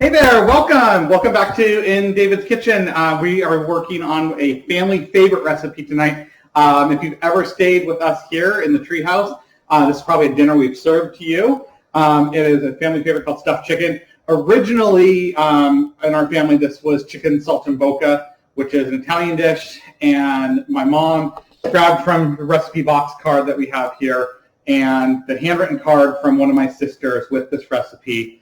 Hey there, welcome. Welcome back to In David's Kitchen. We are working on a family favorite recipe tonight. If you've ever stayed with us here in the treehouse, this is probably a dinner we've served to you. It is a family favorite called stuffed chicken. Originally, in our family, this was chicken saltimbocca, which is an Italian dish, and my mom grabbed from the recipe box card that we have here and the handwritten card from one of my sisters with this recipe.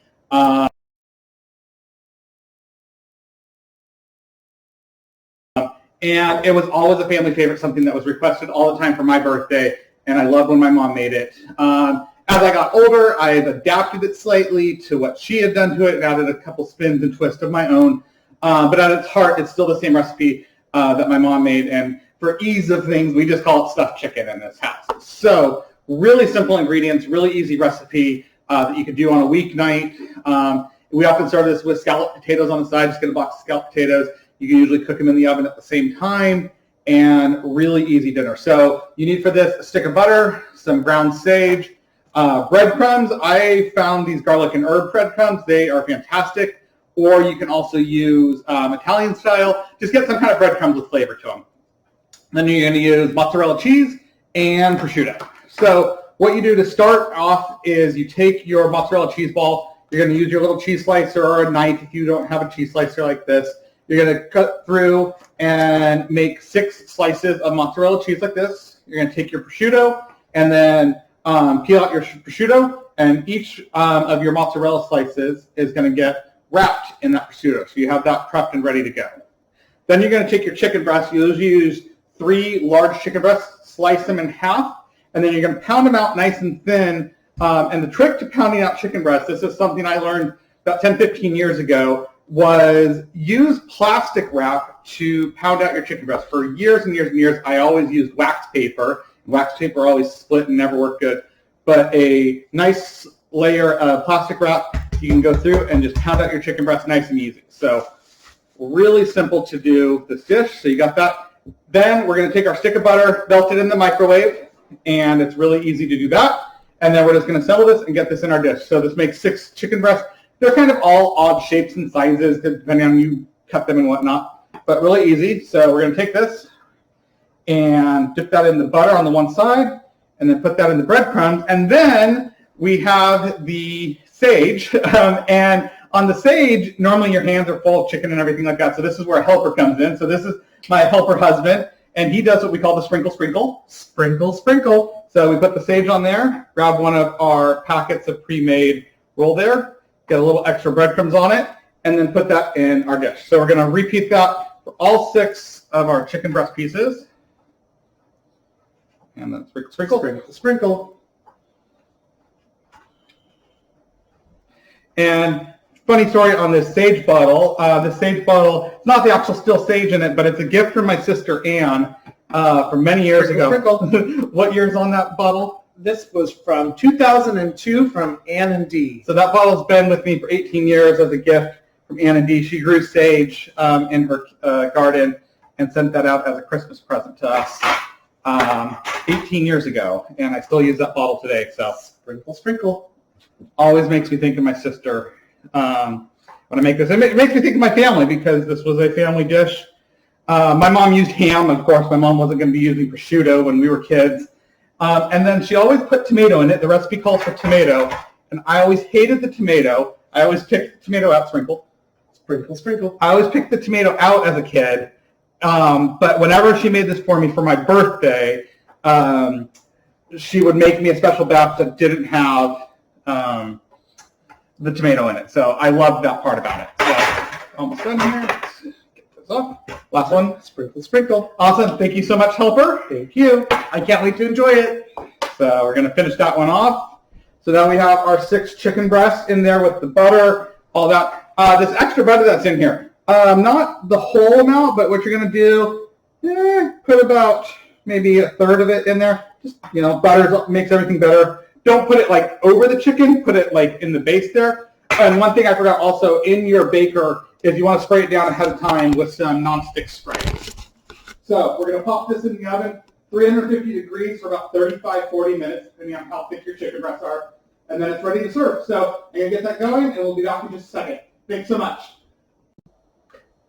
And it was always a family favorite, something that was requested all the time for my birthday, and I loved when my mom made it. As I got older, I've adapted it slightly to what she had done to it and added a couple spins and twists of my own. But at its heart, it's still the same recipe that my mom made, and for ease of things, we just call it stuffed chicken in this house. So really simple ingredients, really easy recipe that you could do on a weeknight. We often serve this with scalloped potatoes on the side. Just get a box of scalloped potatoes. You can usually cook them in the oven at the same time, and really easy dinner. So you need for this a stick of butter, some ground sage, breadcrumbs. I found these garlic and herb breadcrumbs. They are fantastic. Or you can also use Italian style. Just get some kind of breadcrumbs with flavor to them. Then you're going to use mozzarella cheese and prosciutto. So what you do to start off is you take your mozzarella cheese ball. You're going to use your little cheese slicer or a knife if you don't have a cheese slicer like this. You're going to cut through and make 6 slices of mozzarella cheese like this. You're going to take your prosciutto and then peel out your prosciutto, and each of your mozzarella slices is going to get wrapped in that prosciutto. So you have that prepped and ready to go. Then you're going to take your chicken breasts. You usually use 3 large chicken breasts, slice them in half, and then you're going to pound them out nice and thin. And the trick to pounding out chicken breasts, this is something I learned about 10, 15 years ago, was use plastic wrap to pound out your chicken breast. For years and years and years, I always used wax paper. Wax paper always split and never worked good. But a nice layer of plastic wrap, you can go through and just pound out your chicken breast nice and easy. So really simple to do this dish. So you got that. Then we're going to take our stick of butter, melt it in the microwave, and it's really easy to do that. And then we're just going to assemble this and get this in our dish. So this makes 6 chicken breasts. They're kind of all odd shapes and sizes, depending on you cut them and whatnot, but really easy. So we're going to take this and dip that in the butter on the one side, and then put that in the breadcrumbs. And then we have the sage. And on the sage, normally your hands are full of chicken and everything like that. So this is where a helper comes in. So this is my helper husband, and he does what we call the sprinkle, sprinkle, sprinkle, sprinkle. So we put the sage on there, grab one of our packets of pre-made roll there, get a little extra breadcrumbs on it, and then put that in our dish. So we're going to repeat that for all 6 of our chicken breast pieces. And then sprinkle, sprinkle, sprinkle, sprinkle. And funny story on this sage bottle. This sage bottle, it's not the actual still sage in it, but it's a gift from my sister Anne from many years ago. What year is on that bottle? This was from 2002 from Ann and Dee. So that bottle's been with me for 18 years as a gift from Ann and Dee. She grew sage in her garden and sent that out as a Christmas present to us 18 years ago, and I still use that bottle today. So Sprinkle, sprinkle. Always makes me think of my sister when I make this. It makes me think of my family because this was a family dish. My mom used ham, of course. My mom wasn't going to be using prosciutto when we were kids. And then she always put tomato in it. The recipe calls for tomato, and I always hated the tomato. I always picked the tomato out, sprinkle, sprinkle, sprinkle. I always picked the tomato out as a kid, but whenever she made this for me for my birthday, she would make me a special batch that didn't have the tomato in it. So I loved that part about it. So almost done here. Let's get this off. Last one. Sprinkle, sprinkle. Awesome. Thank you so much, helper. Thank you. I can't wait to enjoy it. So we're going to finish that one off. So now we have our 6 chicken breasts in there with the butter, all that. This extra butter that's in here, not the whole amount, but what you're going to do, put about maybe a third of it in there. Just, butter makes everything better. Don't put it like over the chicken. Put it like in the base there. And one thing I forgot also, in your baker, is you want to spray it down ahead of time with some nonstick spray. So we're going to pop this in the oven, 350 degrees for about 35, 40 minutes, depending on how thick your chicken breasts are. And then it's ready to serve. So I'm going to get that going, and we'll be back in just a second. Thanks so much.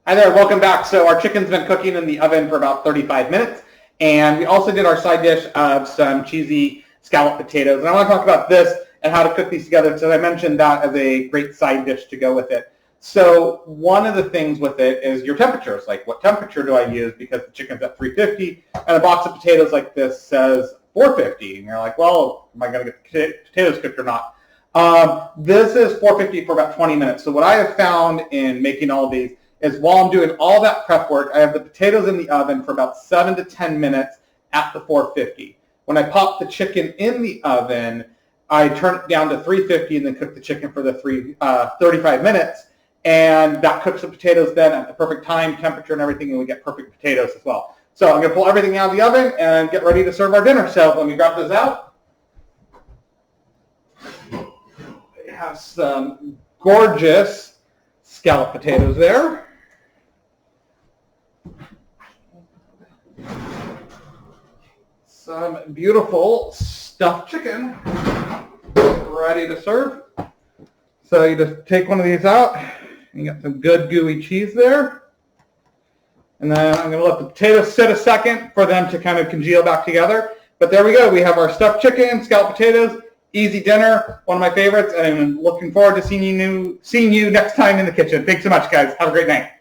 Hi there, welcome back. So our chicken's been cooking in the oven for about 35 minutes, and we also did our side dish of some cheesy scalloped potatoes. And I want to talk about this and how to cook these together, so I mentioned that as a great side dish to go with it. So one of the things with it is your temperatures, like what temperature do I use, because the chicken's at 350, and a box of potatoes like this says 450, and you're like, well, am I going to get the potatoes cooked or not? This is 450 for about 20 minutes. So what I have found in making all of these is while I'm doing all that prep work, I have the potatoes in the oven for about 7 to 10 minutes at the 450. When I pop the chicken in the oven, I turn it down to 350 and then cook the chicken for the 35 minutes. And that cooks the potatoes then at the perfect time, temperature, and everything, and we get perfect potatoes as well. So I'm going to pull everything out of the oven and get ready to serve our dinner. So let me grab this out. We have some gorgeous scalloped potatoes there. Some beautiful stuffed chicken ready to serve. So you just take one of these out, and you got some good gooey cheese there. And then I'm going to let the potatoes sit a second for them to kind of congeal back together. But there we go. We have our stuffed chicken, scalloped potatoes, easy dinner, one of my favorites, and I'm looking forward to seeing you next time in the kitchen. Thanks so much, guys. Have a great night.